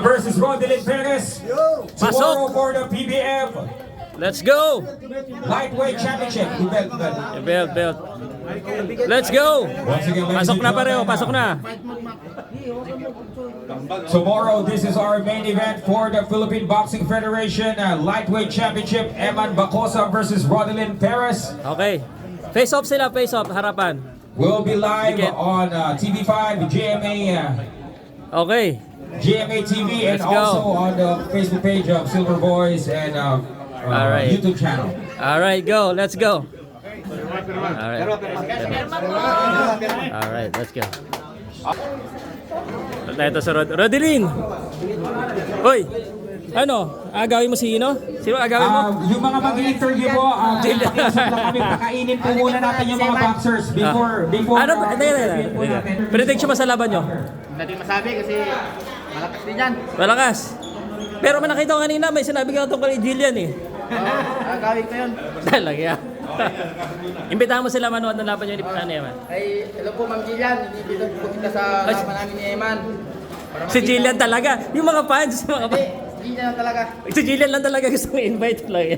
versus Rodelin Perez. Tomorrow for the PBF Let's go! Lightweight Championship. Belt. Let's go! Once again, ladies Pasok and na pareho, gentlemen, pasok na. Tomorrow, this is our main event for the Philippine Boxing Federation Lightweight Championship. Eman Bacosa versus Rodelin Perez. Okay. Face off sila, face off, harapan. Will be live Ticket. on TV5, Okay. GMA TV, and Let's go. also on the Facebook page of Silver Boys and Alright. YouTube channel. Alright, go. Let's go. Alright. Alright, let's go. Ito sa Rodelin. Hoy. Ano? Agawin mo si Ino? Sino agawin mo? Yung mga mag-interview po, pakiusap lang kami, pakainin po muna natin yung mga boxers before Ano? Prediction mo sa laban nyo? Hindi masabi kasi malakas din yan. Malakas. Pero may nakita ko kanina, may sinabi ka tungkol kay Jillian eh. Gagawin ko yun. Talaga. Imbitahan mo sila manood ng laban nyo ni Ano Eman. Ay, hello po Ma'am Gillian. Dito po kita sa laban namin ni Eman. Si Jillian talaga. Yung mga fans. Hindi, Gillian lang talaga. Si Jillian lang talaga gusto mo invite talaga.